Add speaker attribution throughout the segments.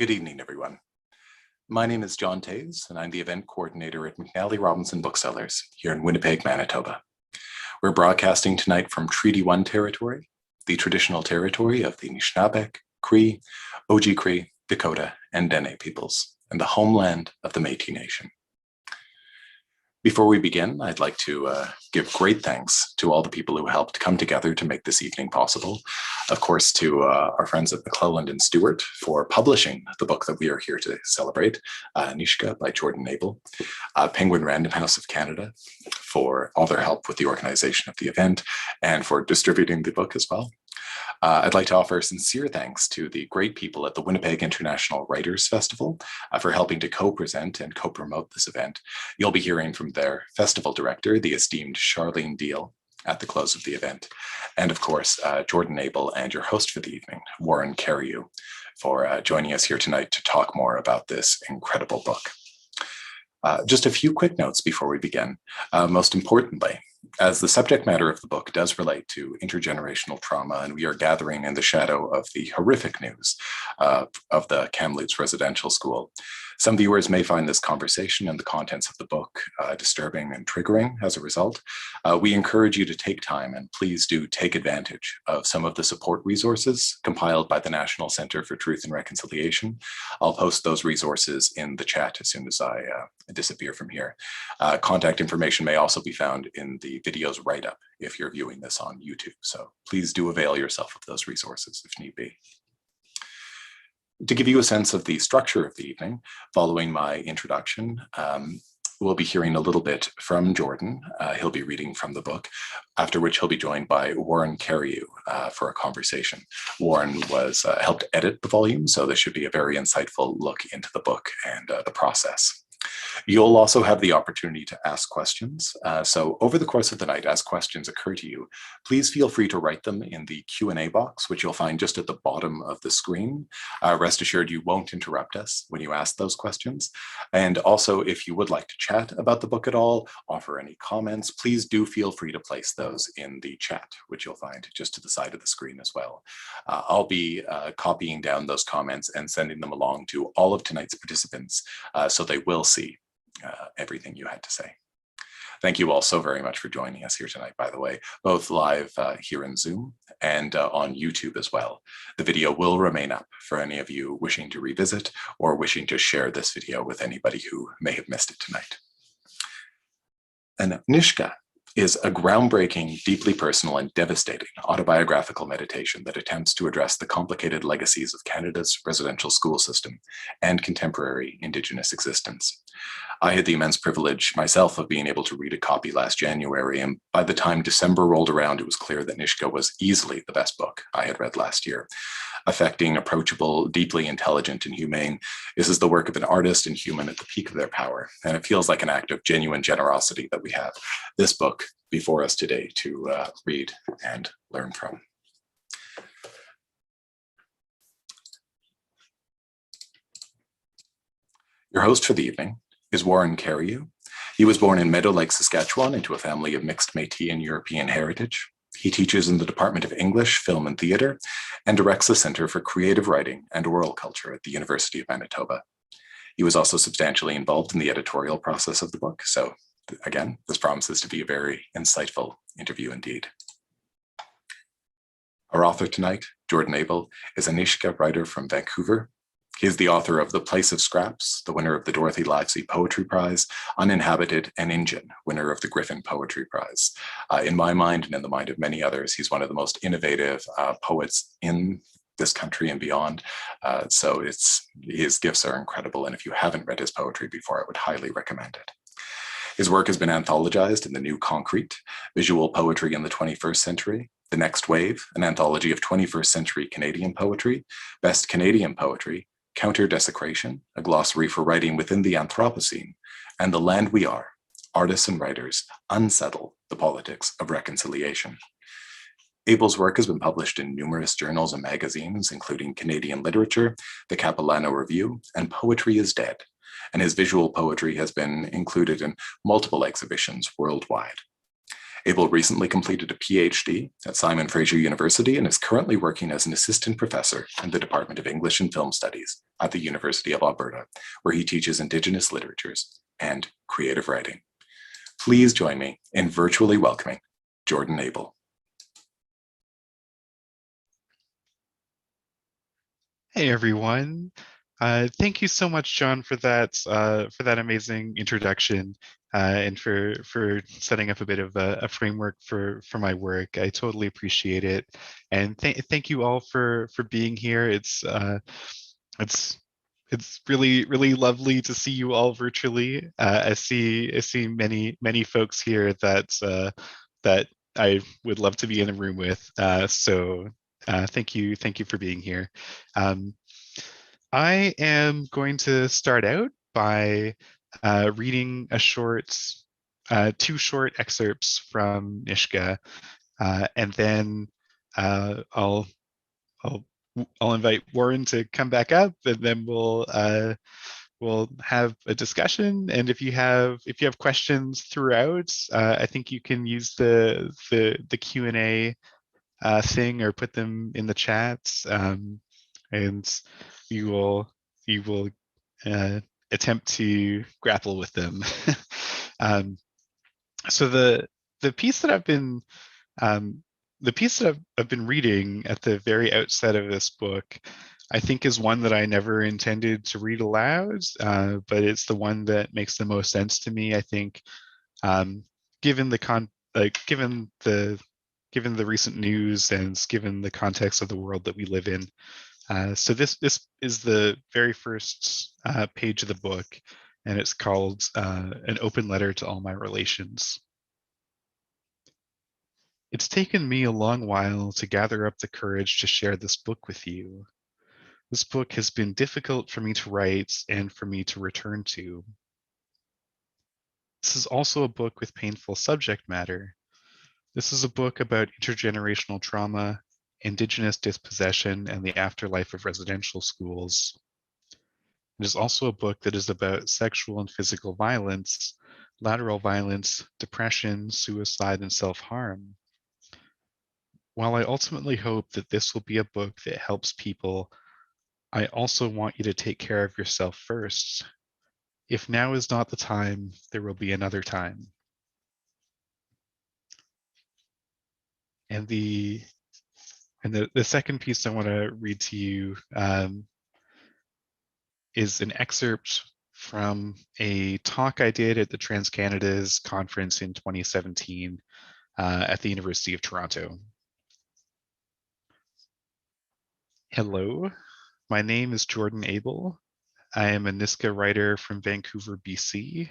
Speaker 1: Good evening, everyone. My name is John Taves, and I'm the event coordinator at McNally Robinson Booksellers here in Winnipeg, Manitoba. We're broadcasting tonight from Treaty 1 territory, the traditional territory of the Anishinaabe, Cree, Oji-Cree, Dakota, and Dene peoples, and the homeland of the Métis Nation. Before we begin, I'd like to give great thanks to all the people who helped come together to make this evening possible. Of course, to our friends at McClelland Stewart for publishing the book that we are here to celebrate, NISHGA by Jordan Abel, Penguin Random House of Canada for all their help with the organization of the event and for distributing the book as well. I'd like to offer sincere thanks to the great people at the Winnipeg International Writers Festival for helping to co-present and co-promote this event. You'll be hearing from their festival director, the esteemed Charlene Deal, at the close of the event. And of course, Jordan Abel and your host for the evening, Warren Cariou, for joining us here tonight to talk more about this incredible book. Just a few quick notes before we begin. Most importantly, as the subject matter of the book does relate to intergenerational trauma, and we are gathering in the shadow of the horrific news of the Kamloops Residential School, some viewers may find this conversation and the contents of the book disturbing and triggering as a result. We encourage you to take time, and please do take advantage of some of the support resources compiled by the National Center for Truth and Reconciliation. I'll post those resources in the chat as soon as I disappear from here. Contact information may also be found in the video's write-up if you're viewing this on YouTube. So please do avail yourself of those resources if need be. To give you a sense of the structure of the evening, following my introduction, we'll be hearing a little bit from Jordan. He'll be reading from the book, after which he'll be joined by Warren Cariou for a conversation. Warren was helped edit the volume, so this should be a very insightful look into the book and the process. You'll also have the opportunity to ask questions. So over the course of the night, as questions occur to you, please feel free to write them in the Q&A box, which you'll find just at the bottom of the screen. Rest assured you won't interrupt us when you ask those questions. And also, if you would like to chat about the book at all, offer any comments, please do feel free to place those in the chat, which you'll find just to the side of the screen as well. I'll be copying down those comments and sending them along to all of tonight's participants so they will see everything you had to say. Thank you all so very much for joining us here tonight, by the way, both live here in Zoom and on YouTube as well. The video will remain up for any of you wishing to revisit or wishing to share this video with anybody who may have missed it tonight. And NISHGA is a groundbreaking, deeply personal and devastating autobiographical meditation that attempts to address the complicated legacies of Canada's residential school system and contemporary Indigenous existence. I had the immense privilege myself of being able to read a copy last January, and by the time December rolled around, it was clear that NISHGA was easily the best book I had read last year. Affecting, approachable, deeply intelligent, and humane, this is the work of an artist and human at the peak of their power, and it feels like an act of genuine generosity that we have this book before us today to read and learn from. Your host for the evening is Warren Cariou. He was born in Meadow Lake, Saskatchewan, into a family of mixed Métis and European heritage. He teaches in the Department of English, Film and Theatre, and directs the Center for Creative Writing and Oral Culture at the University of Manitoba. He was also substantially involved in the editorial process of the book, so again, this promises to be a very insightful interview indeed. Our author tonight, Jordan Abel, is a NISHGA writer from Vancouver. He is the author of The Place of Scraps, the winner of the Dorothy Livesey Poetry Prize, Uninhabited, and Injun, winner of the Griffin Poetry Prize. In my mind and in the mind of many others, he's one of the most innovative poets in this country and beyond. So his gifts are incredible. And if you haven't read his poetry before, I would highly recommend it. His work has been anthologized in The New Concrete, Visual Poetry in the 21st Century, The Next Wave, an anthology of 21st century Canadian poetry, Best Canadian Poetry, Counter-Desecration, a glossary for writing within the Anthropocene, and The Land We Are, Artists and Writers Unsettle the Politics of Reconciliation. Abel's work has been published in numerous journals and magazines, including Canadian Literature, the Capilano Review, and Poetry is Dead, and his visual poetry has been included in multiple exhibitions worldwide. Abel recently completed a PhD at Simon Fraser University and is currently working as an assistant professor in the Department of English and Film Studies at the University of Alberta, where he teaches Indigenous literatures and creative writing. Please join me in virtually welcoming Jordan Abel.
Speaker 2: Hey everyone. Thank you so much, John, for that amazing introduction and for setting up a bit of a framework for my work. I totally appreciate it, and thank you all for being here. It's really lovely to see you all virtually. I see many folks here that I would love to be in the room with. So thank you for being here. I am going to start out by reading two short excerpts from NISHGA, and then I'll invite Warren to come back up, and then we'll have a discussion. And if you have questions throughout, I think you can use the Q&A thing or put them in the chats, and you will attempt to grapple with them. So the piece that I've been reading at the very outset of this book, I think, is one that I never intended to read aloud, but it's the one that makes the most sense to me, I think, given the recent news and given the context of the world that we live in. So this is the very first page of the book, and it's called An Open Letter to All My Relations. It's taken me a long while to gather up the courage to share this book with you. This book has been difficult for me to write and for me to return to. This is also a book with painful subject matter. This is a book about intergenerational trauma, Indigenous dispossession, and the afterlife of residential schools. It is also a book that is about sexual and physical violence, lateral violence, depression, suicide, and self-harm. While I ultimately hope that this will be a book that helps people, I also want you to take care of yourself first. If now is not the time, there will be another time. And the second piece I want to read to you is an excerpt from a talk I did at the TransCanada's conference in 2017 at the University of Toronto. Hello, my name is Jordan Abel. I am a NISHGA writer from Vancouver, BC.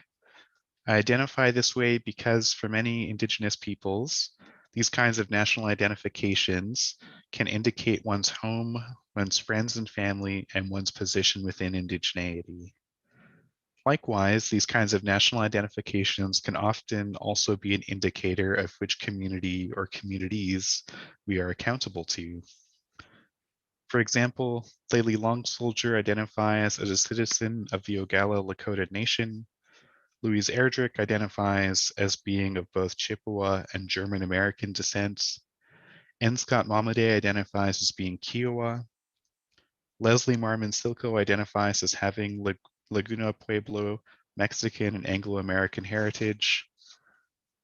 Speaker 2: I identify this way because for many Indigenous peoples, these kinds of national identifications can indicate one's home, one's friends and family, and one's position within indigeneity. Likewise, these kinds of national identifications can often also be an indicator of which community or communities we are accountable to. For example, Layli Long Soldier identifies as a citizen of the Oglala Lakota Nation. Louise Erdrich identifies as being of both Chippewa and German American descent. N. Scott Momaday identifies as being Kiowa. Leslie Marmon Silko identifies as having Laguna Pueblo, Mexican and Anglo-American heritage.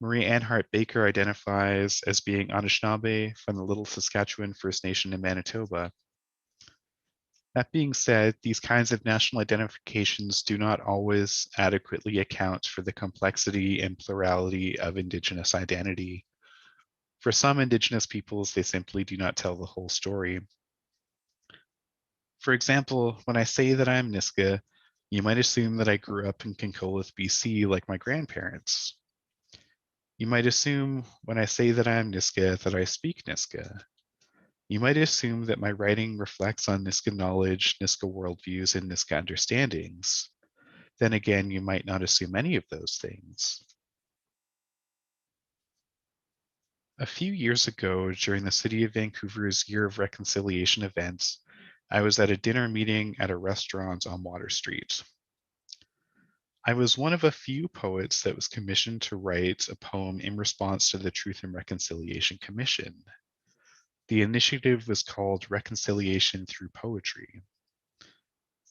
Speaker 2: Marie Anhart Baker identifies as being Anishinaabe from the Little Saskatchewan First Nation in Manitoba. That being said, these kinds of national identifications do not always adequately account for the complexity and plurality of Indigenous identity. For some Indigenous peoples, they simply do not tell the whole story. For example, when I say that I am NISHGA, you might assume that I grew up in Kincolith, BC, like my grandparents. You might assume when I say that I am NISHGA that I speak NISHGA. You might assume that my writing reflects on NISHGA knowledge, NISHGA worldviews, and NISHGA understandings. Then again, you might not assume any of those things. A few years ago, during the City of Vancouver's Year of Reconciliation event, I was at a dinner meeting at a restaurant on Water Street. I was one of a few poets that was commissioned to write a poem in response to the Truth and Reconciliation Commission. The initiative was called Reconciliation Through Poetry.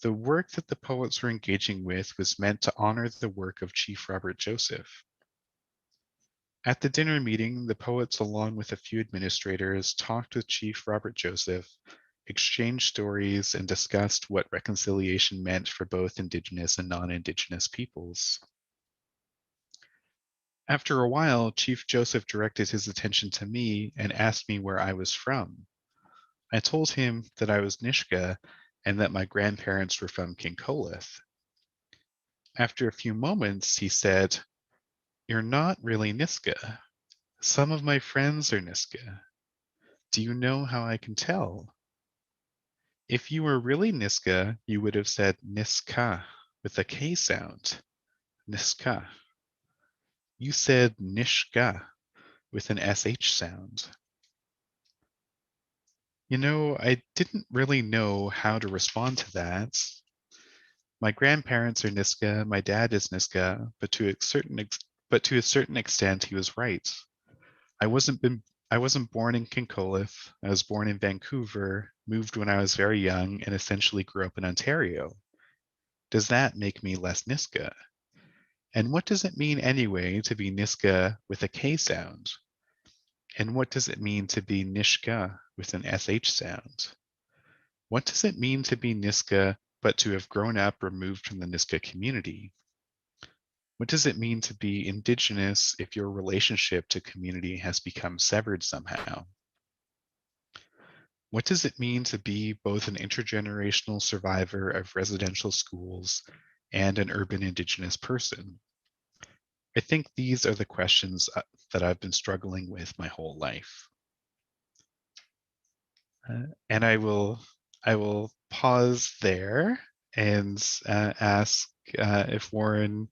Speaker 2: The work that the poets were engaging with was meant to honor the work of Chief Robert Joseph. At the dinner meeting, the poets, along with a few administrators, talked with Chief Robert Joseph, exchanged stories, and discussed what reconciliation meant for both Indigenous and non-Indigenous peoples. After a while, Chief Joseph directed his attention to me and asked me where I was from. I told him that I was NISHGA and that my grandparents were from Kincolith. After a few moments, he said, "You're not really NISHGA. Some of my friends are NISHGA. Do you know how I can tell? If you were really NISHGA, you would have said NISHKA with a K sound. NISHKA. You said NISHGA with an SH sound." You know, I didn't really know how to respond to that. My grandparents are NISHGA, my dad is NISHGA, but to a certain extent, he was right. I wasn't born in Kincolith. I was born in Vancouver, moved when I was very young, and essentially grew up in Ontario. Does that make me less NISHGA? And what does it mean anyway to be NISHGA with a K sound? And what does it mean to be NISHGA with an SH sound? What does it mean to be NISHGA but to have grown up removed from the NISHGA community? What does it mean to be Indigenous if your relationship to community has become severed somehow? What does it mean to be both an intergenerational survivor of residential schools and an urban Indigenous person? I think these are the questions that I've been struggling with my whole life. And I will pause there and ask if Warren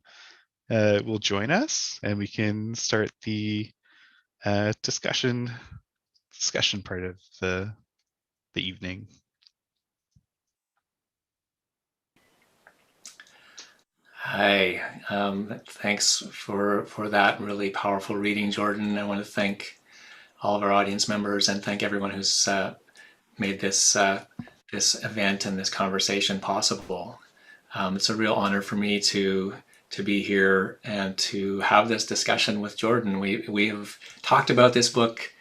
Speaker 2: will join us, and we can start the discussion part of the evening.
Speaker 3: Hi, thanks for that really powerful reading, Jordan. I want to thank all of our audience members and thank everyone who's made this this event and this conversation possible. It's a real honor for me to be here and to have this discussion with Jordan. We have talked about this book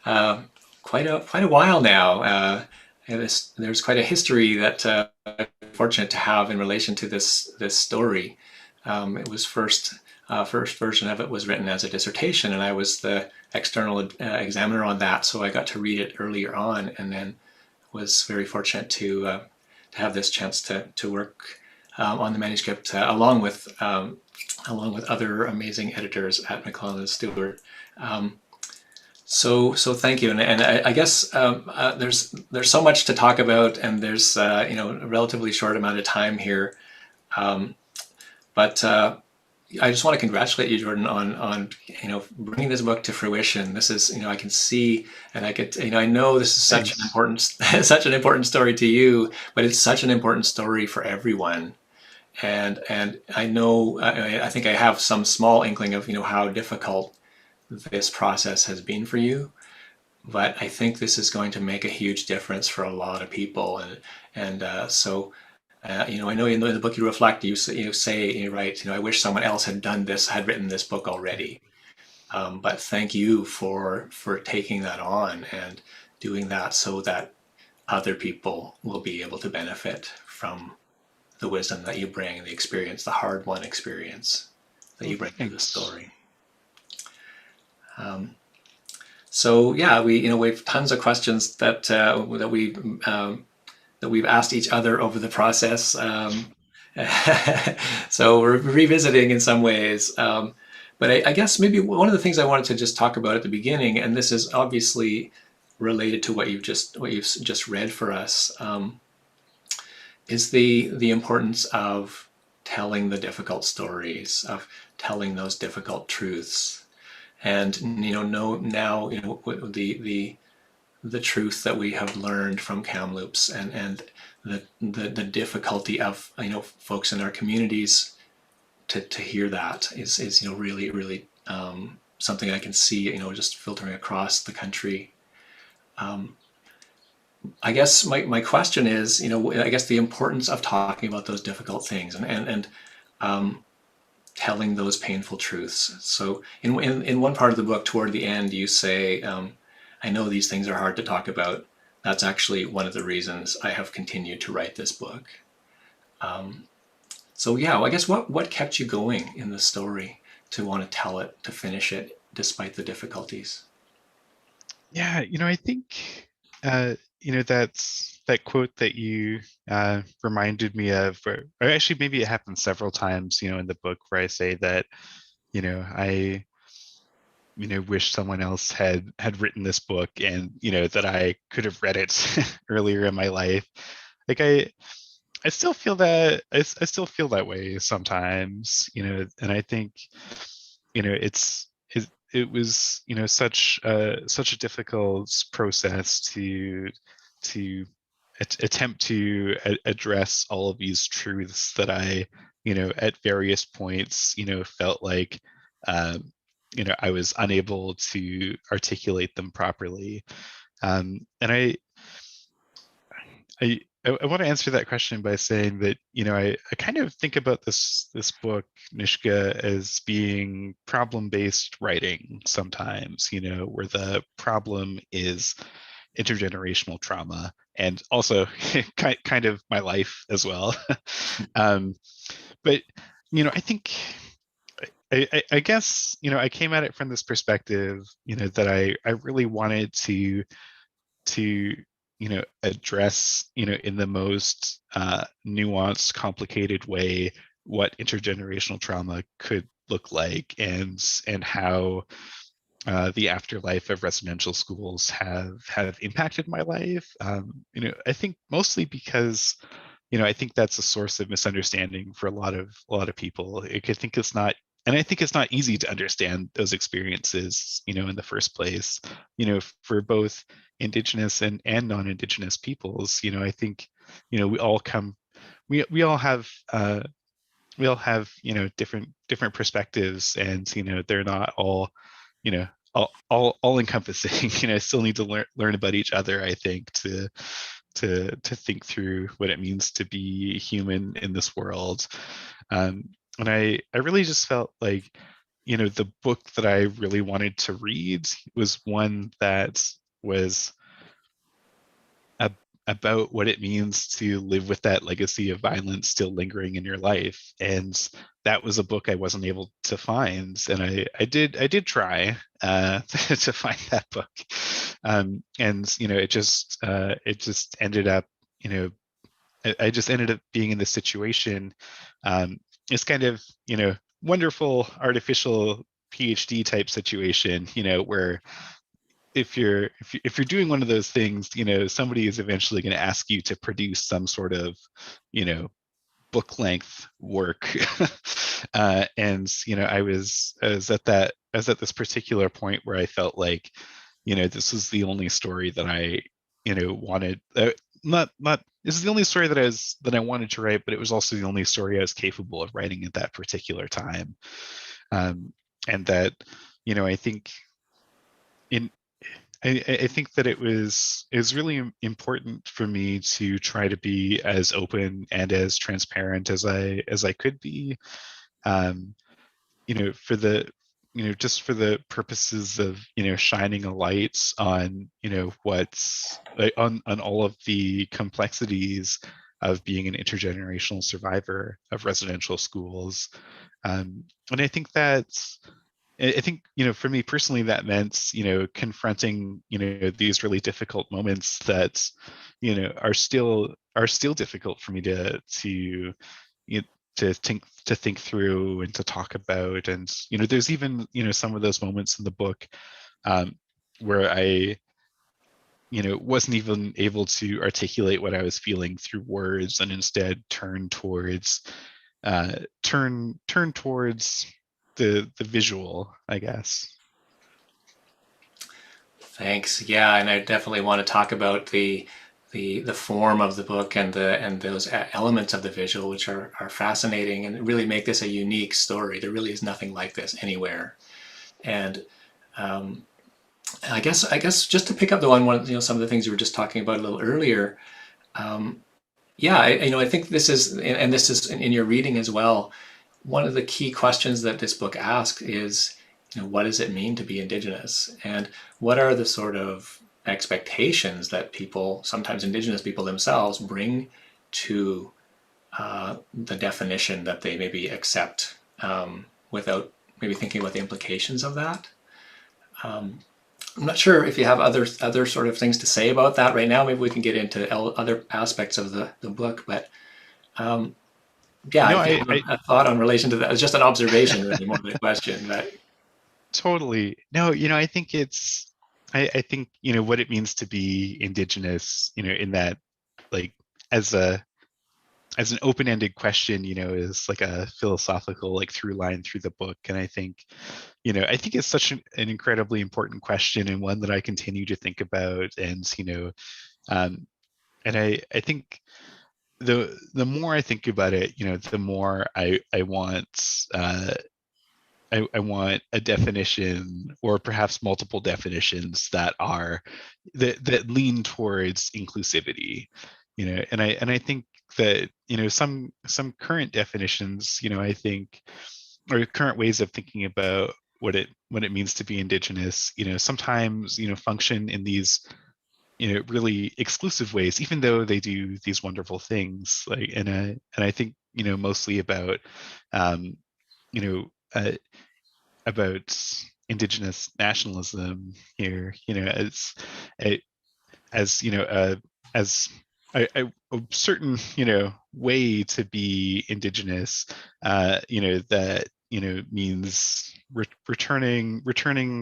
Speaker 3: quite a while now. There's quite a history that I'm fortunate to have in relation to this story. It was first version of it was written as a dissertation, and I was the external examiner on that, so I got to read it earlier on, and then was very fortunate to have this chance to work on the manuscript along with other amazing editors at McClelland Stewart. So thank you, and I guess there's so much to talk about, and there's a relatively short amount of time here, but I just want to congratulate you, Jordan, on bringing this book to fruition. This is I can see, and I know this is such an important such an important story to you, but it's such an important story for everyone. And I know I think I have some small inkling of how difficult this process has been for you, but I think this is going to make a huge difference for a lot of people. And so I know in the book you reflect, you write, I wish someone else had written this book already. But thank you for taking that on and doing that so that other people will be able to benefit from the wisdom that you bring, the experience, the hard-won experience that you bring to the story. So yeah, we have tons of questions that we've asked each other over the process. So we're revisiting in some ways. But I guess maybe one of the things I wanted to just talk about at the beginning, and this is obviously related to what you've just read for us, is the importance of telling the difficult stories, of telling those difficult truths. And the truth that we have learned from Kamloops and the difficulty of folks in our communities to hear that is really, really something I can see, just filtering across the country. I guess my question is, I guess the importance of talking about those difficult things and telling those painful truths. So in one part of the book, toward the end, you say, I know these things are hard to talk about. That's actually one of the reasons I have continued to write this book. So yeah, well, I guess what kept you going in the story to want to tell it, to finish it, despite the difficulties?
Speaker 2: Yeah, I think that quote that you reminded me of, or actually maybe it happened several times, in the book where I say that, I wish someone else had written this book, and that I could have read it earlier in my life. Like I still feel that I still feel that way sometimes, and I think, it was, such a difficult process to attempt to address all of these truths that I, at various points, felt like, I was unable to articulate them properly. And I want to answer that question by saying that, I kind of think about this book, NISHGA, as being problem-based writing sometimes, where the problem is intergenerational trauma, and also kind of my life as well. But, I think, I guess, I came at it from this perspective, that I really wanted to address, in the most nuanced, complicated way, what intergenerational trauma could look like, and how the afterlife of residential schools have impacted my life. I think mostly because, I think that's a source of misunderstanding for a lot of people. I think it's not. And I think it's not easy to understand those experiences, in the first place, for both Indigenous and non-Indigenous peoples. I think, we all come, we all have, different perspectives, and, they're not all, all encompassing. I still need to learn about each other, I think, to think through what it means to be human in this world. And I really just felt like, the book that I really wanted to read was one that was about what it means to live with that legacy of violence still lingering in your life. And that was a book I wasn't able to find. And I did try to find that book. And, it just ended up, I just ended up being in this situation. It's kind of, wonderful artificial PhD type situation, where if you're doing one of those things, somebody is eventually going to ask you to produce some sort of, book length work. And I was at this particular point where I felt like, this was the only story that I, wanted. Not this is the only story that I wanted to write, but it was also the only story I was capable of writing at that particular time. And that, I think I think that it was really important for me to try to be as open and as transparent as I could be, for the, just for the purposes of, shining a light on, what's like, on all of the complexities of being an intergenerational survivor of residential schools. And I think for me personally, that meant, confronting, these really difficult moments that, are still difficult for me to think through and to talk about. And, there's even, some of those moments in the book where I, wasn't even able to articulate what I was feeling through words, and instead turn towards the visual, I guess.
Speaker 3: Thanks. Yeah, and I definitely want to talk about the the form of the book and those elements of the visual, which are fascinating and really make this a unique story. There really is nothing like this anywhere. And I guess just to pick up the one, some of the things you were just talking about a little earlier. Yeah, I think this is, and this is in your reading as well. One of the key questions that this book asks is, what does it mean to be Indigenous, and what are the sort of expectations that people, sometimes Indigenous people themselves, bring to the definition that they maybe accept without maybe thinking about the implications of that. I'm not sure if you have other sort of things to say about that right now. Maybe we can get into other aspects of the book, but yeah,
Speaker 2: No,
Speaker 3: I have a thought on relation to that. It's just an observation, really, more than a question. But
Speaker 2: totally. No, I think I think, what it means to be Indigenous, in that, like, as an open-ended question, is like a philosophical, like, through line through the book. And I think it's such an incredibly important question, and one that I continue to think about. And and I think the more I think about it, the more I want I want a definition, or perhaps multiple definitions, that lean towards inclusivity. And I think that some current definitions, I think, or current ways of thinking about what it means to be Indigenous, sometimes function in these really exclusive ways, even though they do these wonderful things. Like, and I think mostly about uh, about Indigenous nationalism here, as as a certain way to be Indigenous, that means returning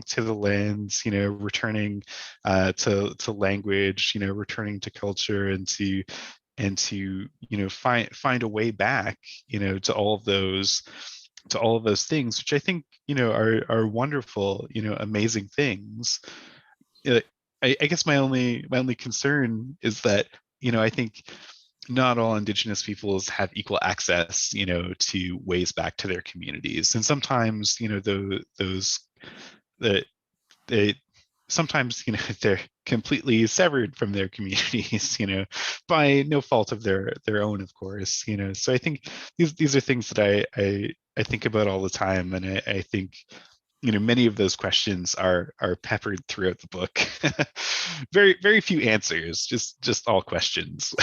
Speaker 2: to the lands, returning to language, returning to culture, and to find a way back, to all of those things, which I think are wonderful, amazing things. I guess my only concern is that I think not all Indigenous peoples have equal access, to ways back to their communities, and sometimes those that they sometimes they're completely severed from their communities, by no fault of their own, of course. So I think these are things that I think about all the time, and I think many of those questions are peppered throughout the book. Very few answers, just all questions.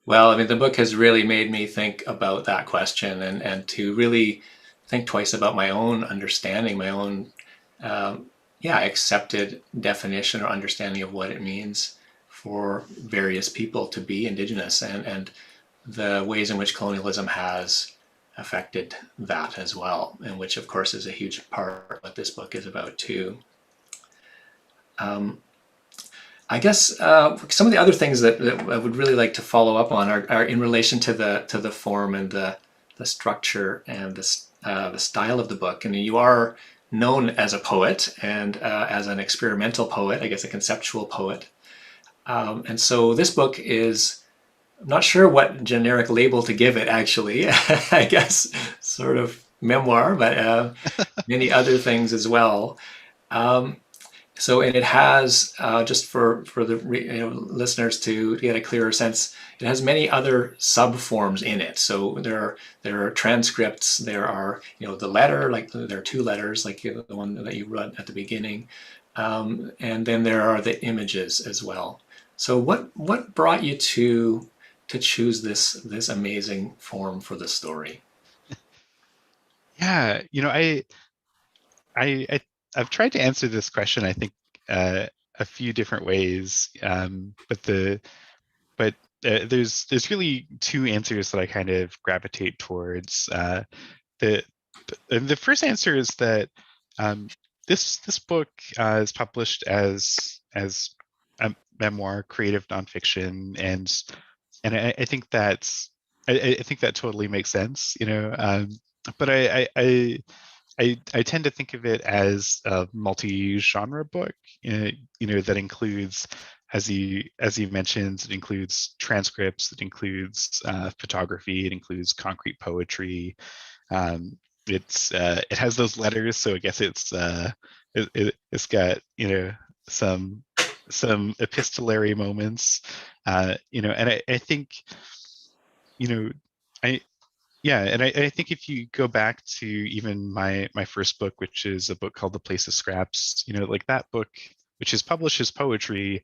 Speaker 3: well, I mean, the book has really made me think about that question, and to really think twice about my own understanding, my own accepted definition or understanding of what it means for various people to be Indigenous, and the ways in which colonialism has affected that as well, and which of course is a huge part of what this book is about too. I guess some of the other things that I would really like to follow up on are in relation to the form and the structure and the style of the book. And you are known as a poet, and as an experimental poet, I guess a conceptual poet. And so this book is, I'm not sure what generic label to give it, actually. I guess sort of memoir, but many other things as well. So, and it has, just for the listeners to get a clearer sense, it has many other subforms in it. So there are transcripts, there are the letter, like there are two letters, like the one that you read at the beginning, and then there are the images as well. So what brought you to choose this amazing form for the story?
Speaker 2: Yeah, I've tried to answer this question, I think, a few different ways, but there's really two answers that I kind of gravitate towards. The first answer is that this book is published as a memoir, creative nonfiction, and I think I think that totally makes sense, but I tend to think of it as a multi-genre book, that includes as you mentioned, it includes transcripts, it includes photography, it includes concrete poetry. It has those letters, so I guess it's got some epistolary moments, and I think I yeah, and I think if you go back to even my first book, which is a book called The Place of Scraps, like that book, which is published as poetry,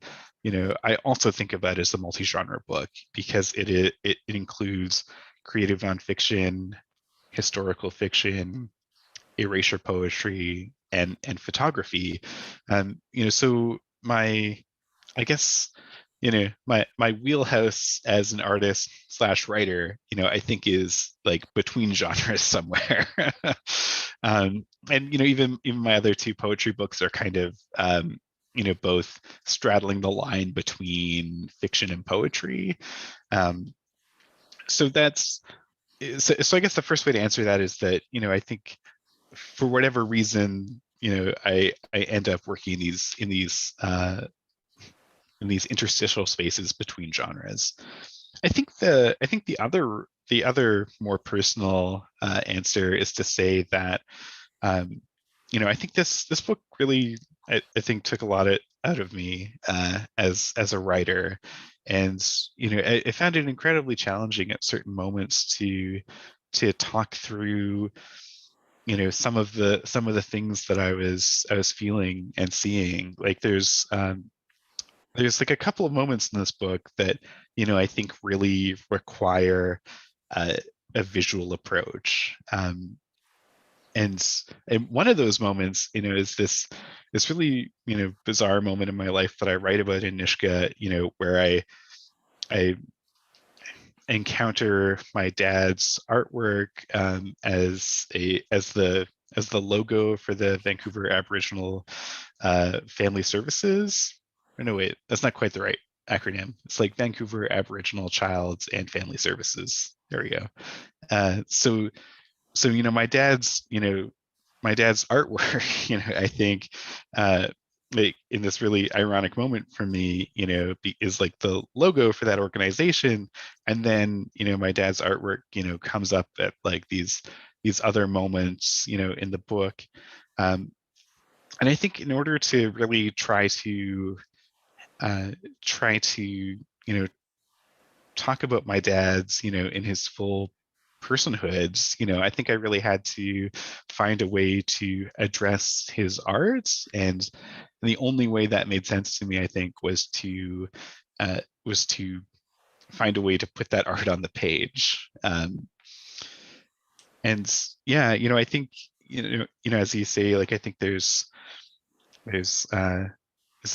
Speaker 2: I also think of that as a multi-genre book because it includes creative nonfiction, historical fiction, erasure poetry, and photography. So I guess my wheelhouse as an artist slash writer, I think is like between genres somewhere. And even my other two poetry books are kind of both straddling the line between fiction and poetry. So that's so I guess the first way to answer that is that I think for whatever reason I end up working in these interstitial spaces between genres. I think the other more personal answer is to say that I think this book really I think took a lot out of me as a writer, and I found it incredibly challenging at certain moments to talk through some of the things that I was feeling and seeing. Like there's like a couple of moments in this book that I think really require a visual approach, and one of those moments is this really bizarre moment in my life that I write about in NISHGA, where I encounter my dad's artwork as the logo for the Vancouver Aboriginal Family Services. Or no, wait, that's not quite the right acronym. It's like Vancouver Aboriginal Child and Family Services. There we go. So my dad's artwork, I think like in this really ironic moment for me, is like the logo for that organization, and then my dad's artwork comes up at like these other moments in the book, and I think in order to really try to talk about my dad's in his full personhood, I think I really had to find a way to address his art, and the only way that made sense to me, I think, was to find a way to put that art on the page. And yeah, I think as you say, like I think there's this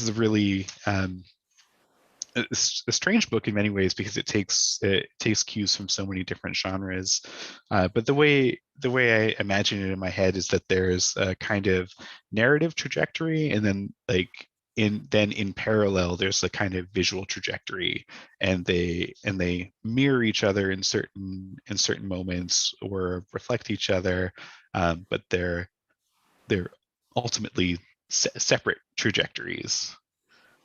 Speaker 2: is a really a strange book in many ways because it takes cues from so many different genres, but the way I imagine it in my head is that there's a kind of narrative trajectory, and then like in parallel there's a kind of visual trajectory, and they mirror each other in certain moments or reflect each other, but they're ultimately separate trajectories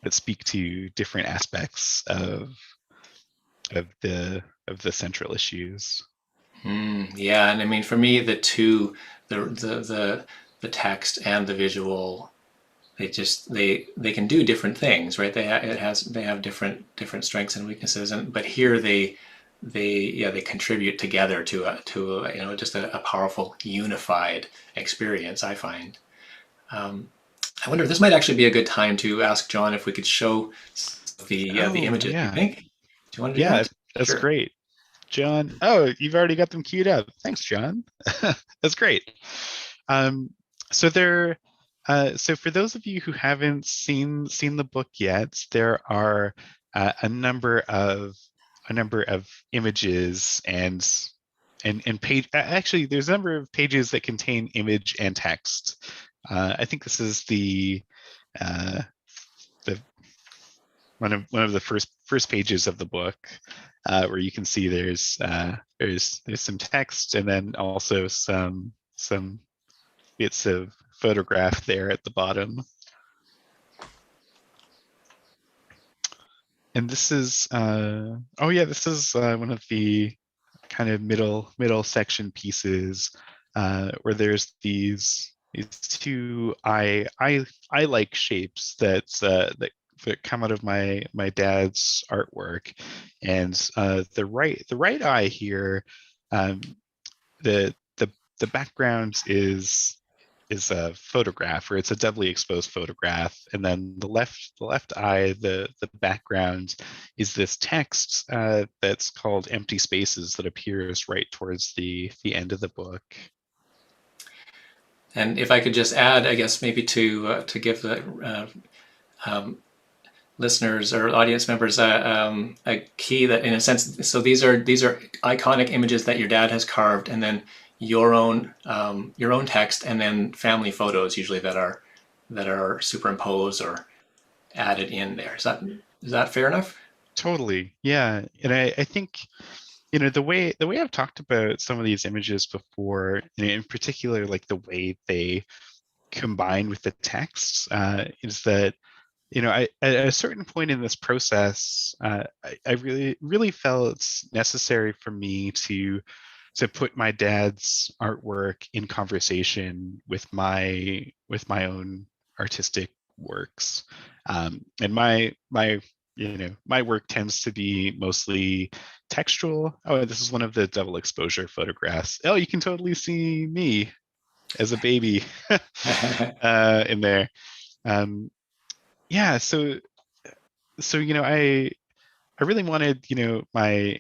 Speaker 2: that speak to different aspects of the central issues.
Speaker 3: Yeah, and I mean, for me, the two, the text and the visual, they can do different things, right? They have different strengths and weaknesses, but here they contribute together to just a powerful unified experience, I find. I wonder if this might actually be a good time to ask John if we could show the images.
Speaker 2: Yeah.
Speaker 3: You think? Do you want to do
Speaker 2: Yeah,
Speaker 3: that?
Speaker 2: that's
Speaker 3: Sure.
Speaker 2: great. John, oh, you've already got them queued up. Thanks, John. That's great. So for those of you who haven't seen the book yet, there are a number of images and page. Actually, there's a number of pages that contain image and text. I think this is the one of the first pages of the book, where you can see there's some text and then also some bits of photograph there at the bottom. And this is oh yeah, this is one of the kind of middle section pieces where there's these two eye like shapes that come out of my dad's artwork, and the right eye here, um, the background is a photograph, or it's a doubly exposed photograph, and then the left eye, the background is this text that's called Empty Spaces that appears right towards the end of the book.
Speaker 3: And if I could just add, I guess maybe to give the listeners or audience members a key that, in a sense, so these are iconic images that your dad has carved, and then your own text, and then family photos usually that are superimposed or added in there. Is that fair enough?
Speaker 2: Totally, yeah. And I think, you know, the way I've talked about some of these images before, in particular, like the way they combine with the text, is that, you know, at a certain point in this process, I really felt necessary for me to put my dad's artwork in conversation with my own artistic works. And my you know, my work tends to be mostly textual. Oh, this is one of the double exposure photographs. Oh, you can totally see me as a baby in there. Yeah, so you know, I really wanted, you know, my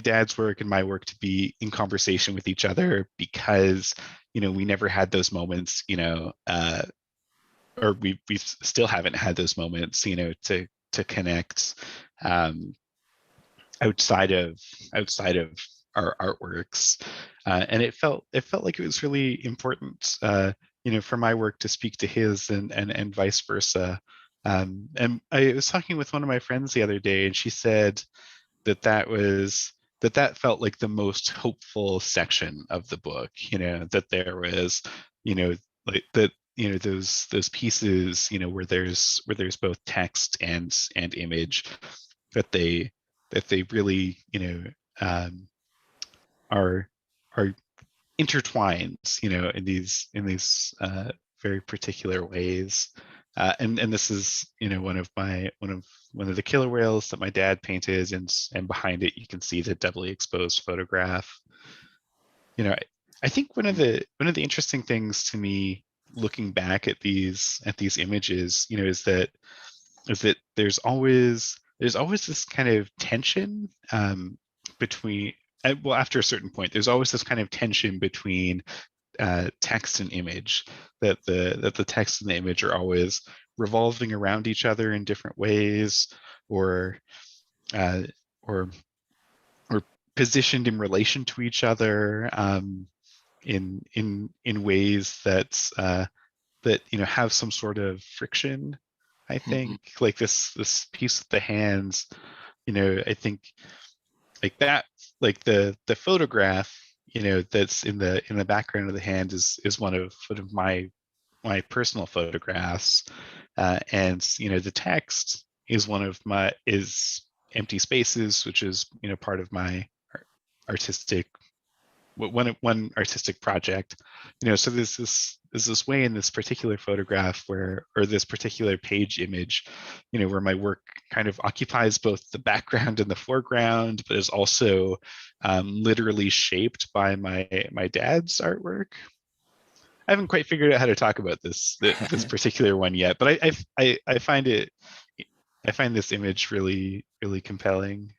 Speaker 2: dad's work and my work to be in conversation with each other, because, you know, we never had those moments, you know, or we still haven't had those moments, you know, to connect outside of our artworks, and it felt like it was really important, you know, for my work to speak to his, and vice versa. And I was talking with one of my friends the other day, and she said that felt like the most hopeful section of the book. You know, that there was, you know, like that, you know, those pieces, you know, where there's both text and image, that they really, you know, are intertwined, you know, in these very particular ways. And this is, you know, one of the killer whales that my dad painted, and behind it you can see the doubly exposed photograph. You know, I think one of the interesting things to me, looking back at these images, you know, is that there's always this kind of tension, between, well, after a certain point, there's always this kind of tension between text and image, that the text and the image are always revolving around each other in different ways, or uh, or positioned in relation to each other, in ways that, you know, have some sort of friction. I think, like this piece with the hands, you know, I think, like that, like the photograph, you know, that's in the background of the hand is one of my personal photographs, and, you know, the text is is Empty Spaces, which is, you know, part of my artistic one artistic project. You know, so there's this way in this particular photograph where, or this particular page image, you know, where my work kind of occupies both the background and the foreground, but is also literally shaped by my dad's artwork. I haven't quite figured out how to talk about this particular one yet, but I find this image really compelling.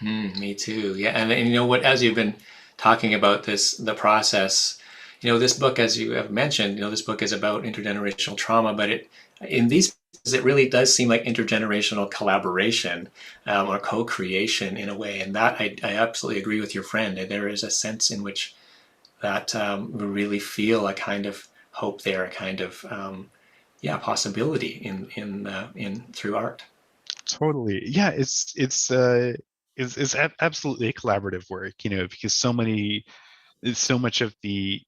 Speaker 3: Me too. Yeah, and you know what? As you've been talking about the process, you know, this book, as you have mentioned, you know, this book is about intergenerational trauma, but in these, it really does seem like intergenerational collaboration, or co-creation in a way, and that I absolutely agree with your friend. There is a sense in which that we really feel a kind of hope there, a kind of possibility in through art.
Speaker 2: Totally. Yeah, it's absolutely a collaborative work, you know, because so much of the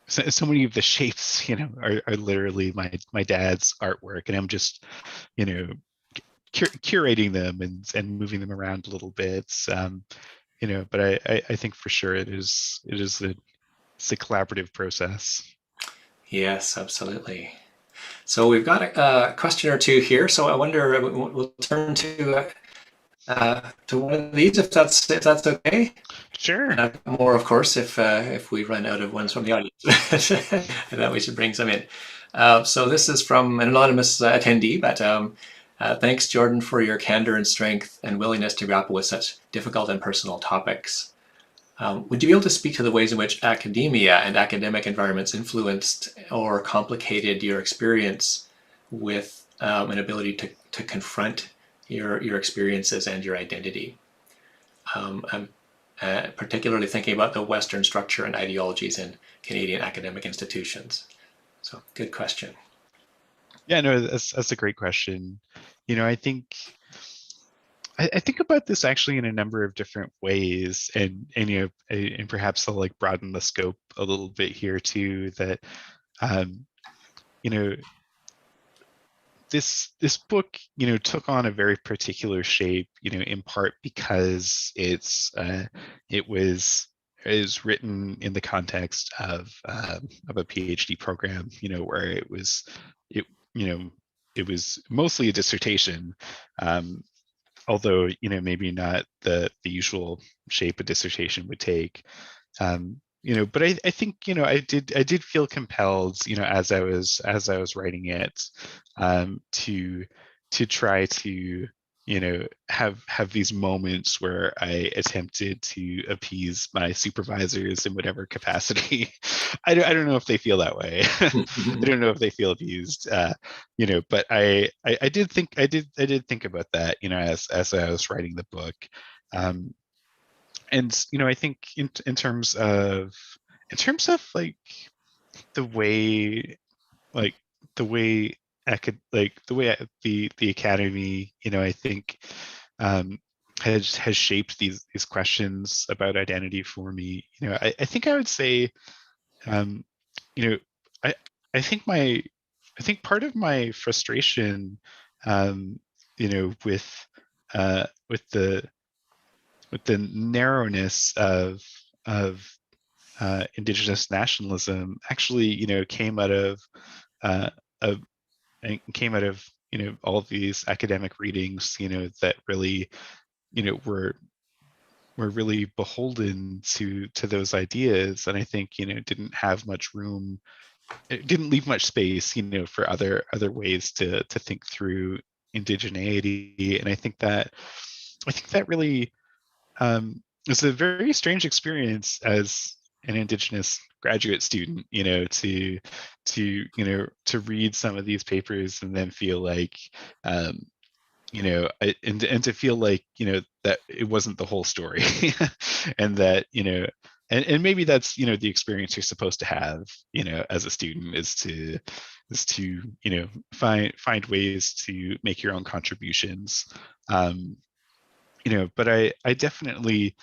Speaker 2: so many of the shapes, you know, are literally my dad's artwork, and I'm just, you know, curating them and moving them around a little bit. But I think for sure it's a collaborative process.
Speaker 3: Yes, absolutely. So we've got a question or two here. So I wonder, we'll turn to one of these, if that's okay.
Speaker 2: Sure.
Speaker 3: And I've got more, of course, if we run out of ones from the audience. I thought we should bring some in. So this is from an anonymous attendee, but thanks, Jordan, for your candor and strength and willingness to grapple with such difficult and personal topics. Would you be able to speak to the ways in which academia and academic environments influenced or complicated your experience with an ability to confront your experiences and your identity? I'm particularly thinking about the Western structure and ideologies in Canadian academic institutions. So, good question.
Speaker 2: Yeah, no, that's a great question. I think about this actually in a number of different ways, and perhaps I'll like broaden the scope a little bit here too. That this book took on a very particular shape, in part because it is written in the context of a PhD program, where it was mostly a dissertation. Although maybe not the usual shape a dissertation would take. But I think I did feel compelled, as I was writing it, to try to have these moments where I attempted to appease my supervisors in whatever capacity. I don't know if they feel that way. I don't know if they feel abused. But I did think about that, as I was writing the book. And I think in terms of like the way the academy, I think has shaped these questions about identity for me. I think I would say, I think part of my frustration, with the narrowness of Indigenous nationalism actually, came out of all of these academic readings, that really, were really beholden to those ideas, and I think didn't have much room. It didn't leave much space, for other ways to think through indigeneity, and I think that really it's a very strange experience as an Indigenous graduate student, to read some of these papers and then feel like, and to feel like, that it wasn't the whole story, and that, and maybe that's, the experience you're supposed to have, as a student, is to find ways to make your own contributions. But I definitely,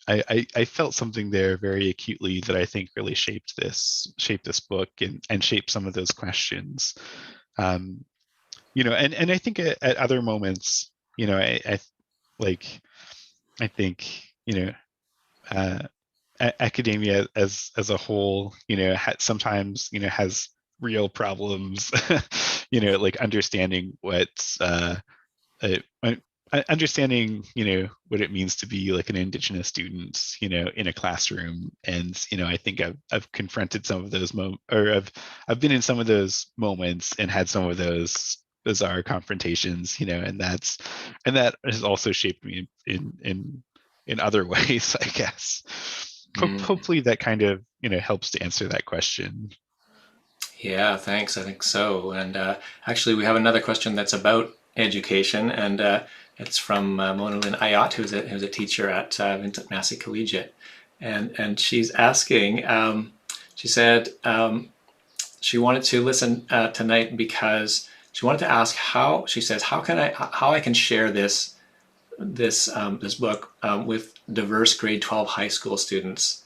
Speaker 2: I felt something there very acutely that I think really shaped this book and shaped some of those questions. And I think at other moments, I think, academia as a whole, sometimes, has real problems, like understanding understanding what it means to be like an Indigenous student, in a classroom. And I think I've confronted some of those I've been in some of those moments and had some of those bizarre confrontations, and that has also shaped me in other ways, I guess. Hopefully that kind of helps to answer that question.
Speaker 3: Yeah, thanks. I think so. And actually, we have another question that's about education, and it's from Mona Lynn Ayat, who's a teacher at Vincent Massey Collegiate, and she's asking. She said she wanted to listen tonight because she wanted to ask how. She says, how I can share this book with diverse grade 12 high school students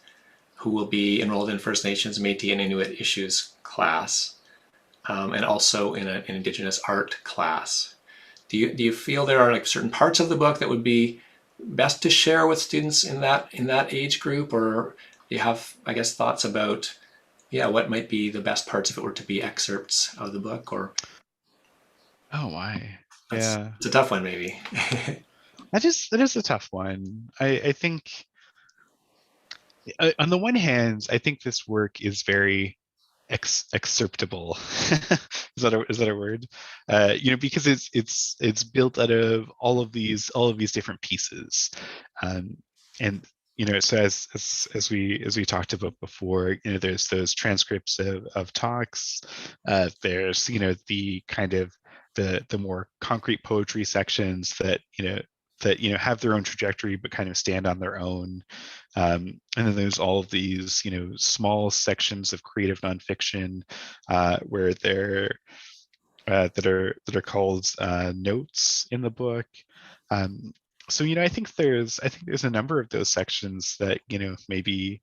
Speaker 3: who will be enrolled in First Nations, Métis, and Inuit issues class, and also in an Indigenous art class. do you feel there are like certain parts of the book that would be best to share with students in that age group, or do you have, I guess, thoughts about what might be the best parts if it were to be excerpts of the book? Or
Speaker 2: Oh my.
Speaker 3: it's
Speaker 2: Yeah.
Speaker 3: a tough one, maybe.
Speaker 2: That is a tough one. I think on the one hand, I think this work is very excerptable. Is that a word? Because it's built out of all of these different pieces, and so as we talked about before, there's those transcripts of talks. There's the kind of the more concrete poetry sections that have their own trajectory but kind of stand on their own. And then there's all of these, small sections of creative nonfiction where that are called notes in the book. So I think there's a number of those sections that maybe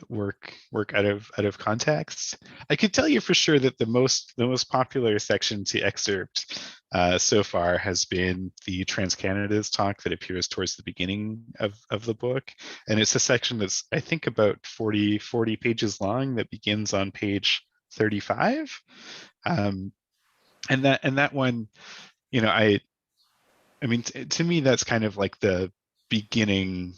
Speaker 2: work out of context. I could tell you for sure that the most popular section to excerpt so far has been the TransCanada's talk that appears towards the beginning of the book, and it's a section that's I think about 40 pages long that begins on page 35, and that one, I mean, to me, that's kind of like the beginning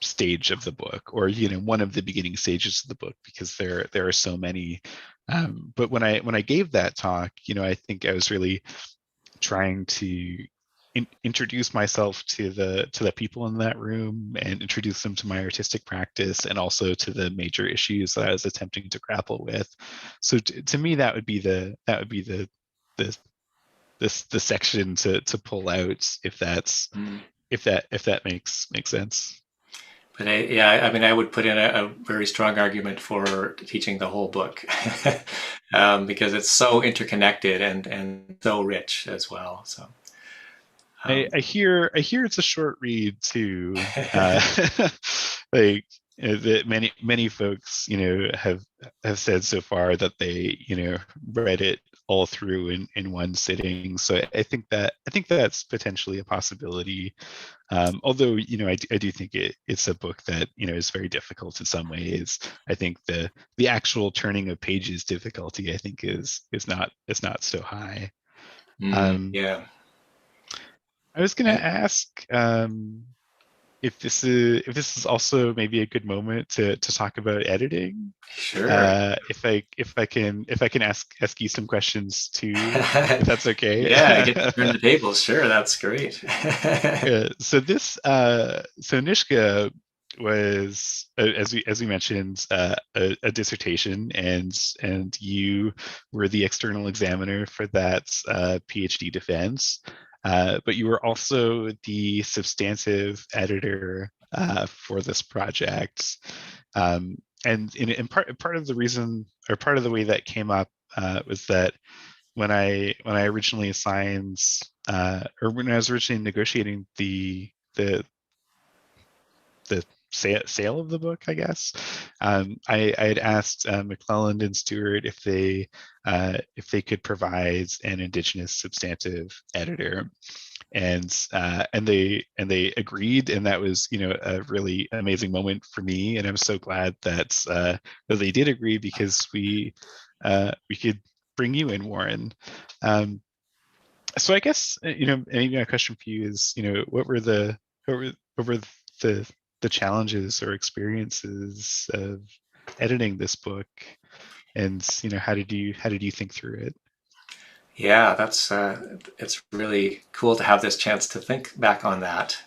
Speaker 2: stage of the book, or one of the beginning stages of the book, because there are so many. But when I gave that talk, I think I was really trying to introduce myself to the people in that room and introduce them to my artistic practice, and also to the major issues that I was attempting to grapple with. So to me, that would be the section to pull out, if that makes sense.
Speaker 3: But I mean, I would put in a very strong argument for teaching the whole book because it's so interconnected and so rich as well. So
Speaker 2: I hear it's a short read too. Like that many folks have said so far that they read it all through in one sitting. So I think that's potentially a possibility. Although I do think it's a book that is very difficult in some ways. I think the actual turning of pages difficulty, I think, is not so high.
Speaker 3: Yeah.
Speaker 2: I was going to ask if this is also maybe a good moment to talk about editing.
Speaker 3: Sure.
Speaker 2: If I can ask you some questions too, if that's okay.
Speaker 3: Yeah, I get to turn the tables. Sure, that's great.
Speaker 2: Yeah, so NISHGA was, as we mentioned, a dissertation, and you were the external examiner for that PhD defense. But you were also the substantive editor for this project. And in part of the reason, or part of the way that came up, was that when I originally assigned, or when I was originally negotiating the sale of the book, I guess, I had asked McClelland Stewart if they could provide an Indigenous substantive editor, and they agreed, and that was a really amazing moment for me, and I'm so glad that they did agree, because we could bring you in, Warren. So I guess maybe my question for you is, what were the challenges or experiences of editing this book, and how did you think through it?
Speaker 3: Yeah, that's it's really cool to have this chance to think back on that.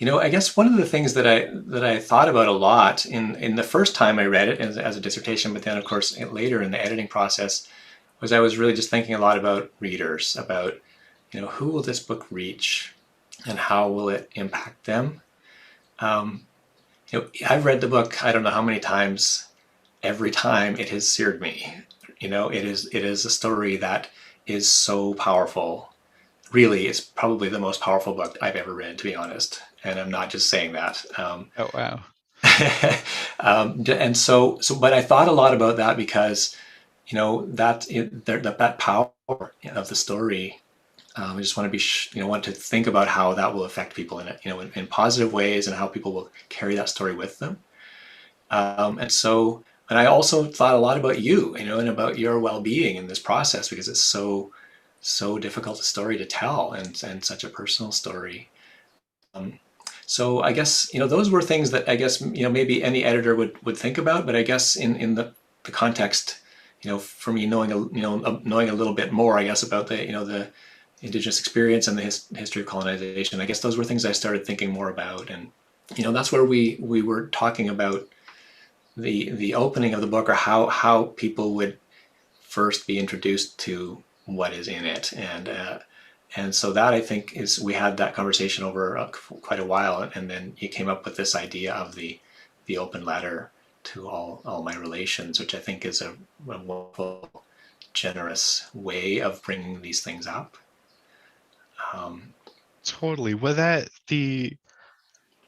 Speaker 3: I guess one of the things that I thought about a lot in the first time I read it as a dissertation, but then of course later in the editing process, was I was really just thinking a lot about readers, about who will this book reach, and how will it impact them. I've read the book I don't know how many times. Every time it has seared me. It is a story that is so powerful. Really, it's probably the most powerful book I've ever read, to be honest. And I'm not just saying that.
Speaker 2: Oh, wow.
Speaker 3: And so, but I thought a lot about that because, that power of the story I just want to be, want to think about how that will affect people in positive ways, and how people will carry that story with them. And I also thought a lot about you, and about your well-being in this process, because it's so difficult a story to tell, and such a personal story. So I guess, those were things that I guess, maybe any editor would think about, but I guess in the context, for me knowing a little bit more, I guess, about the Indigenous experience and the history of colonization, I guess those were things I started thinking more about. And, that's where we were talking about the opening of the book, or how people would first be introduced to what is in it. And so that, I think, we had that conversation over quite a while, and then you came up with this idea of the open letter to all my relations, which I think is a wonderful, generous way of bringing these things up.
Speaker 2: Totally. Well,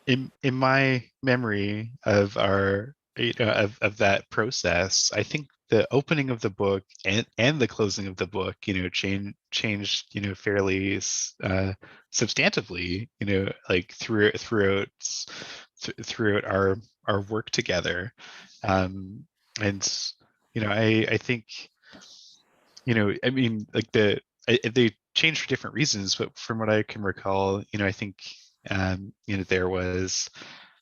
Speaker 2: in my memory of our of that process, I think the opening of the book and the closing of the book, changed, fairly substantively, like throughout our work together. And I think, I mean, like they changed for different reasons, but from what I can recall, I think there was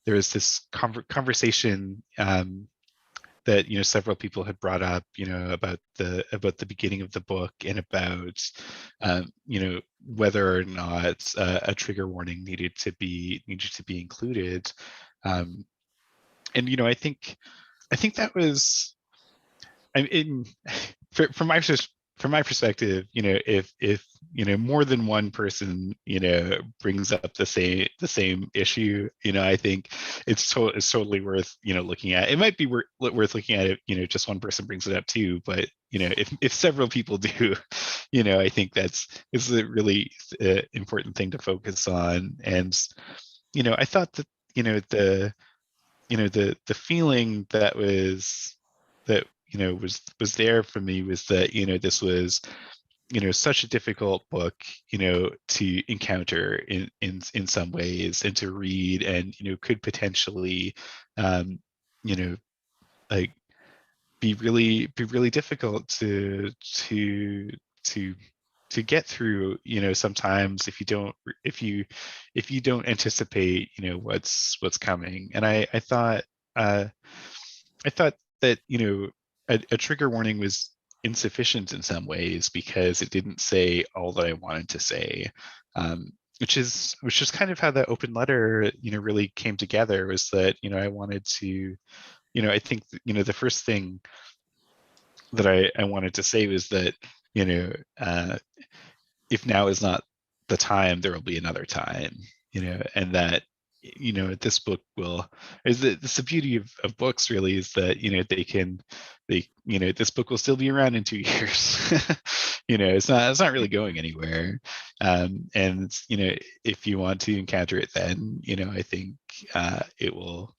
Speaker 2: this conversation that several people had brought up, about the beginning of the book, and about whether or not a trigger warning needed to be included. And I think that was, from my perspective, if more than one person brings up the same issue, I think it's totally worth looking at. It might be worth looking at it, just one person brings it up too, but if several people do, I think it's a really important thing to focus on. And I thought that the feeling that was there for me was that this was such a difficult book to encounter in some ways, and to read, and could potentially like be really difficult to get through sometimes, if you don't anticipate what's coming. And I thought that a trigger warning was insufficient in some ways, because it didn't say all that I wanted to say, which is kind of how the open letter really came together. Was that I wanted to I think the first thing that I wanted to say was that if now is not the time, there will be another time, and that this book will, is that it's the beauty of books, really, is that this book will still be around in 2 years. It's not really going anywhere. And if you want to encounter it then, I think it will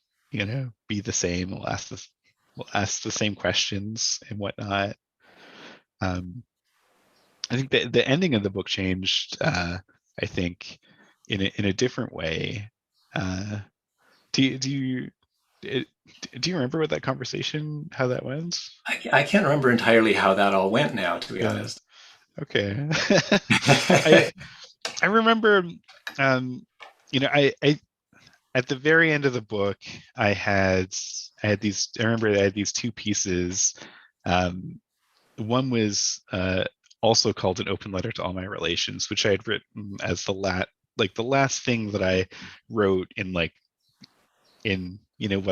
Speaker 2: be the same. We'll ask the same questions and whatnot. I think the ending of the book changed, I think, in a different way. Do you remember what that conversation, how that went?
Speaker 3: I can't remember entirely how that all went now, to be honest.
Speaker 2: Okay. I remember, I at the very end of the book, I had these. I remember I had these two pieces. One was also called An Open Letter to All My Relations, which I had written as the last thing that I wrote in what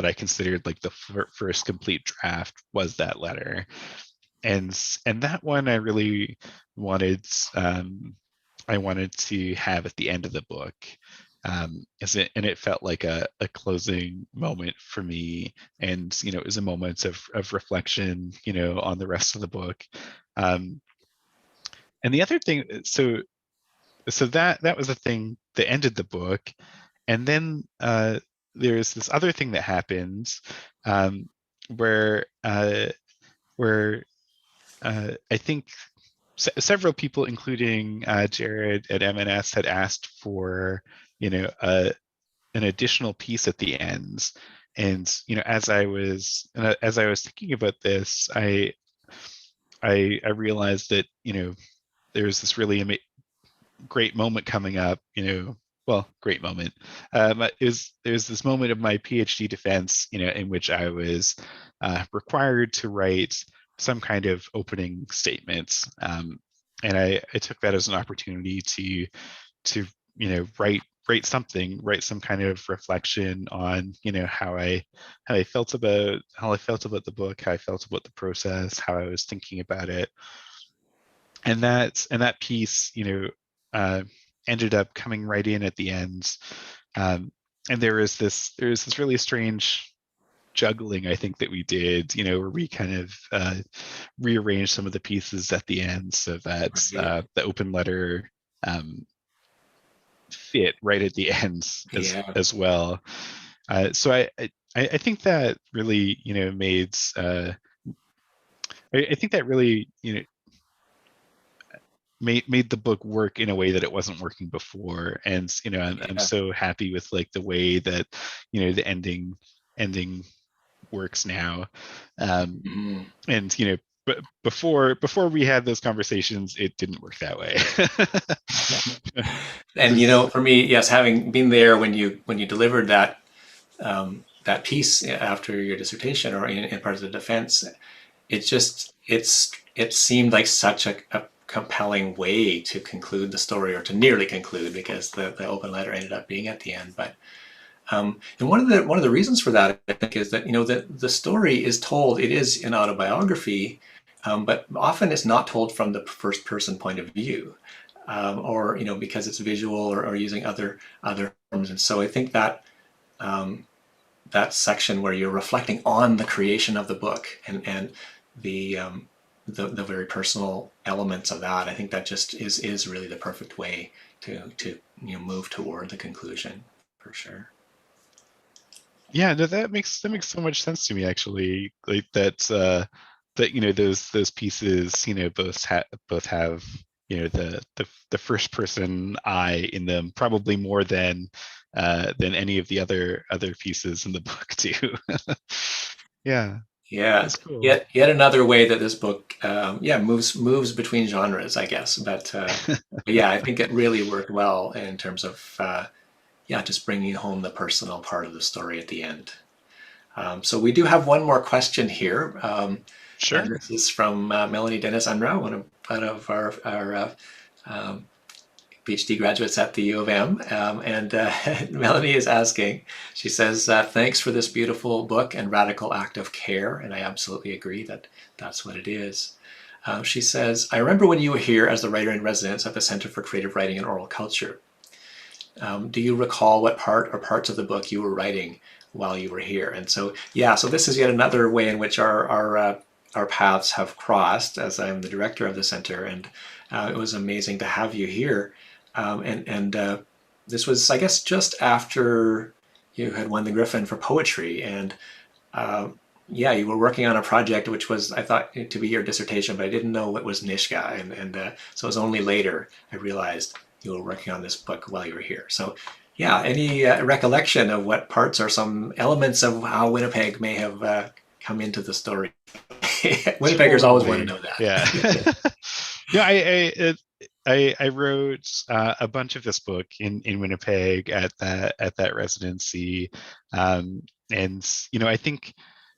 Speaker 2: I considered like the first complete draft, was that letter. And that one I really wanted, I wanted to have at the end of the book. And it felt like a closing moment for me, and it was a moment of reflection on the rest of the book. And the other thing, so that was the thing that ended the book. And then there's this other thing that happens, where I think several people, including Jared at MNS, had asked for, an additional piece at the end. And as I was thinking about this, I realized that there's this really great moment coming up. Well, great moment. There's this moment of my PhD defense, in which I was required to write some kind of opening statement, and I took that as an opportunity to write some kind of reflection on how I felt about the book, how I felt about the process, how I was thinking about it, and that piece ended up coming right in at the end, and there was this really strange juggling, I think, that we did, where we kind of rearranged some of the pieces at the end so that the open letter fit right at the end as well. So I think that really made I think that really made the book work in a way that it wasn't working before. And I'm so happy with like the way that the ending works now. And but before we had those conversations, it didn't work that way.
Speaker 3: And for me, yes, having been there when you delivered that that piece after your dissertation or in part of the defense, it seemed like such a compelling way to conclude the story, or to nearly conclude, because the open letter ended up being at the end. But and one of the reasons for that, I think, is that the story is told. It is an autobiography, but often it's not told from the first person point of view, or because it's visual or using other forms. And so I think that that section where you're reflecting on the creation of the book and the very personal elements of that, I think that just is really the perfect way to move toward the conclusion, for sure.
Speaker 2: Yeah, no, that makes so much sense to me, actually. Like that those pieces both have the first person I in them, probably more than any of the other pieces in the book do. Yeah.
Speaker 3: Yeah,
Speaker 2: Cool.
Speaker 3: yet another way that this book, moves between genres, I guess. But yeah, I think it really worked well in terms of just bringing home the personal part of the story at the end. So we do have one more question here.
Speaker 2: Sure.
Speaker 3: And this is from Melanie Dennis Unruh, one of our PhD graduates at the U of M. And Melanie is asking, she says, thanks for this beautiful book and radical act of care. And I absolutely agree that that's what it is. She says, I remember when you were here as the writer in residence at the Center for Creative Writing and Oral Culture. Do you recall what part or parts of the book you were writing while you were here? And so, so this is yet another way in which our paths have crossed, as I'm the director of the center. And it was amazing to have you here. And this was, I guess, just after you had won the Griffin for poetry. And you were working on a project which was, I thought, to be your dissertation, but I didn't know what was NISHGA. And so it was only later I realized you were working on this book while you were here. So any recollection of what parts or some elements of how Winnipeg may have come into the story? Winnipeggers always want to know that.
Speaker 2: Yeah. I wrote a bunch of this book in Winnipeg at that residency, and I think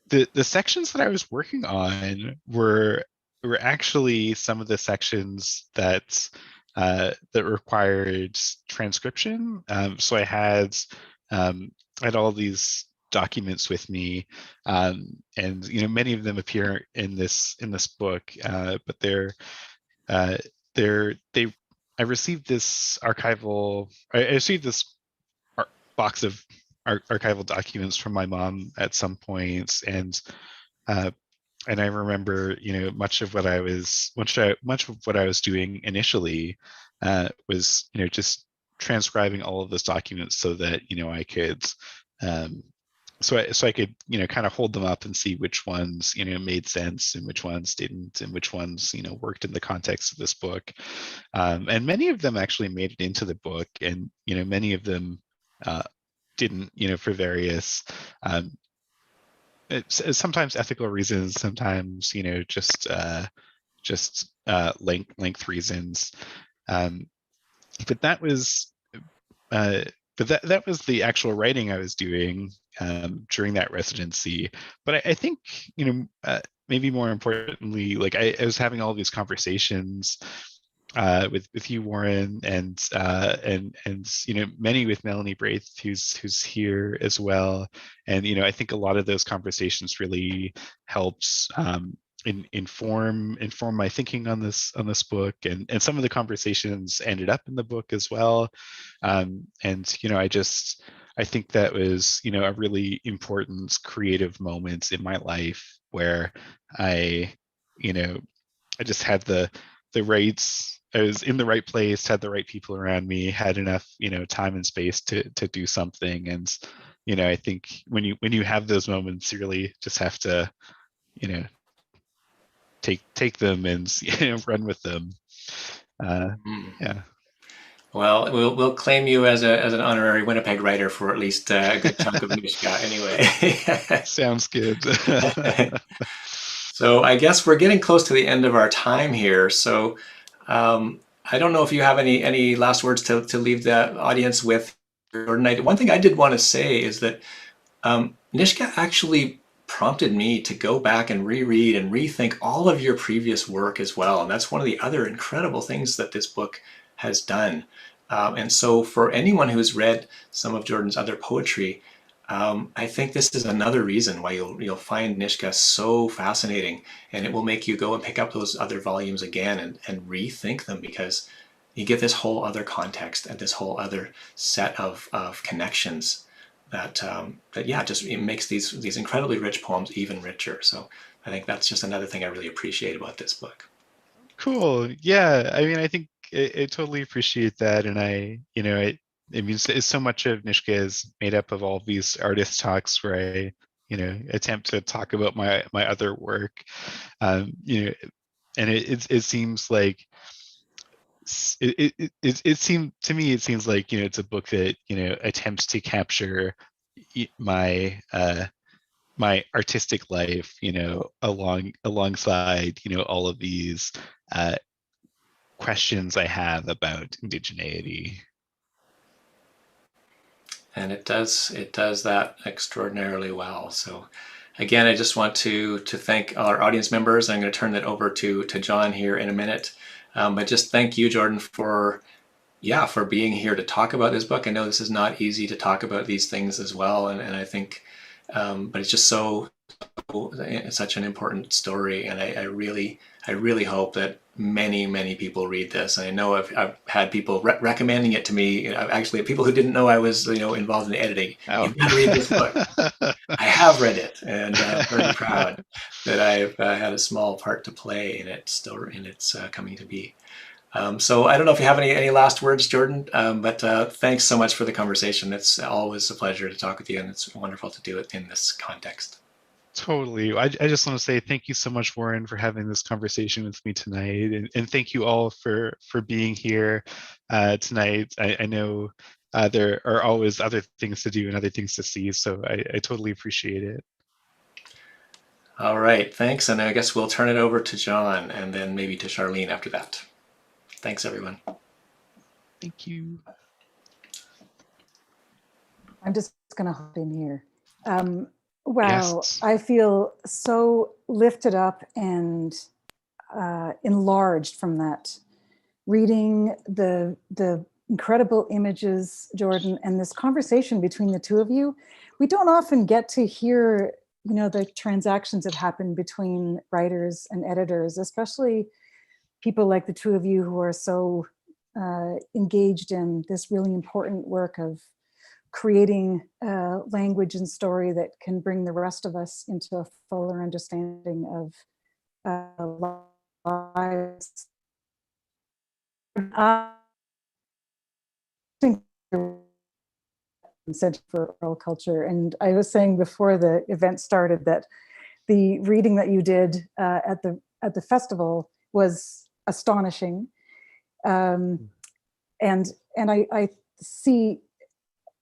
Speaker 2: the sections that I was working on were actually some of the sections that required transcription. So I had all these documents with me, and many of them appear in this book, but I received this box of archival documents from my mom at some point, and I remember much of what I was doing initially was just transcribing all of those documents so that I could I could, kind of hold them up and see which ones, made sense and which ones didn't, and which ones, worked in the context of this book. And many of them actually made it into the book, and, many of them didn't, for various, sometimes ethical reasons, sometimes, just length reasons. But that was, that was the actual writing I was doing during that residency. But I think, maybe more importantly, like I was having all these conversations with you, Warren, and many with Melanie Braith, who's here as well. And I think a lot of those conversations really helped inform my thinking on this book, and some of the conversations ended up in the book as well. And I think that was a really important creative moment in my life where I just had the rights. I was in the right place, had the right people around me, had enough, time and space to do something. And, I think when you have those moments, you really just have to, take them and run with them. Yeah.
Speaker 3: Well, we'll claim you as an honorary Winnipeg writer for at least a good chunk of NISHGA anyway.
Speaker 2: Sounds good.
Speaker 3: So I guess we're getting close to the end of our time here. So I don't know if you have any last words to leave the audience with. One thing I did want to say is that NISHGA actually prompted me to go back and reread and rethink all of your previous work as well. And that's one of the other incredible things that this book has done. And so for anyone who's read some of Jordan's other poetry, I think this is another reason why you'll find NISHGA so fascinating, and it will make you go and pick up those other volumes again and rethink them, because you get this whole other context and this whole other set of connections that it makes these incredibly rich poems even richer. So I think that's just another thing I really appreciate about this book.
Speaker 2: Cool. Yeah. I mean, I think I totally appreciate that. And I mean, so much of NISHGA is made up of all these artist talks where I, attempt to talk about my other work. And it seems like it seems like it's a book that attempts to capture my my artistic life, alongside all of these questions I have about indigeneity.
Speaker 3: And it does that extraordinarily well. So again, I just want to thank our audience members. I'm going to turn that over to John here in a minute. But just thank you, Jordan, for being here to talk about this book. I know this is not easy to talk about these things as well. And I think, but it's just it's such an important story. And I really hope that many people read this. And I know I've had people recommending it to me. Actually, people who didn't know I was involved in editing.
Speaker 2: Oh.
Speaker 3: You've got to read this book. I have read it, and I'm very proud that I've had a small part to play in its coming to be. So I don't know if you have any last words, Jordan, but thanks so much for the conversation. It's always a pleasure to talk with you, and it's wonderful to do it in this context.
Speaker 2: Totally. I just want to say thank you so much, Warren, for having this conversation with me tonight. And thank you all for being here tonight. I know there are always other things to do and other things to see, so I totally appreciate it.
Speaker 3: All right, thanks. And I guess we'll turn it over to John and then maybe to Charlene after that. Thanks, everyone.
Speaker 2: Thank you.
Speaker 4: I'm just going to hop in here. Wow,
Speaker 2: Yes.
Speaker 4: I feel so lifted up and enlarged from that. Reading the incredible images, Jordan, and this conversation between the two of you. We don't often get to hear, the transactions that happen between writers and editors, especially people like the two of you who are so engaged in this really important work of creating language and story that can bring the rest of us into a fuller understanding of lives. I think Center for Oral Culture. And I was saying before the event started that the reading that you did at the festival was astonishing. And I see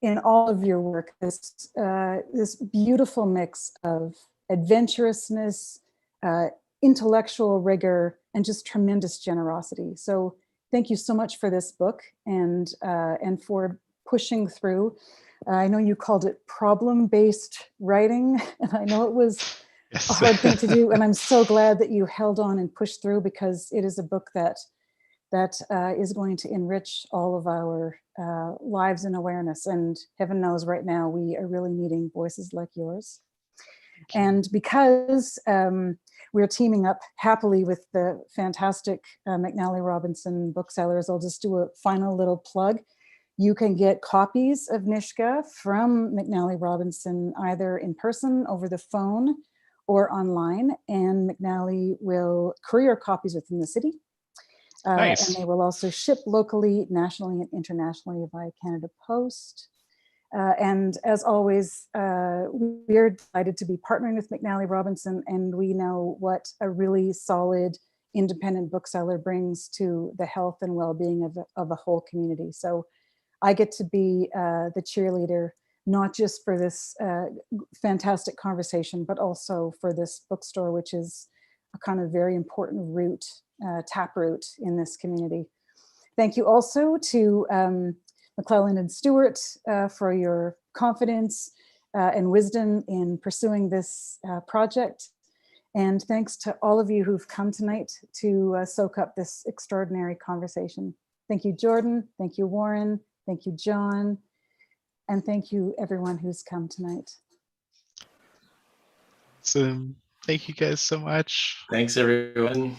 Speaker 4: in all of your work this beautiful mix of adventurousness, intellectual rigor, and just tremendous generosity. So thank you so much for this book and for pushing through. I know you called it problem-based writing, and I know it was
Speaker 2: Yes.
Speaker 4: a hard thing to do. And I'm so glad that you held on and pushed through, because it is a book that is going to enrich all of our lives and awareness. And heaven knows right now we are really needing voices like yours. And because we're teaming up happily with the fantastic McNally Robinson Booksellers, I'll just do a final little plug. You can get copies of NISHGA from McNally Robinson either in person, over the phone, or online, and McNally will courier copies within the city.
Speaker 2: Nice.
Speaker 4: And they will also ship locally, nationally, and internationally via Canada Post. And as always, we are delighted to be partnering with McNally Robinson, and we know what a really solid independent bookseller brings to the health and well-being of a whole community. So I get to be the cheerleader, not just for this fantastic conversation, but also for this bookstore, which is a kind of very important route, taproot in this community. Thank you also to McClelland Stewart for your confidence and wisdom in pursuing this project. And thanks to all of you who've come tonight to soak up this extraordinary conversation. Thank you, Jordan. Thank you, Warren. Thank you, John. And thank you, everyone who's come tonight.
Speaker 2: So, thank you guys so much.
Speaker 3: Thanks, everyone.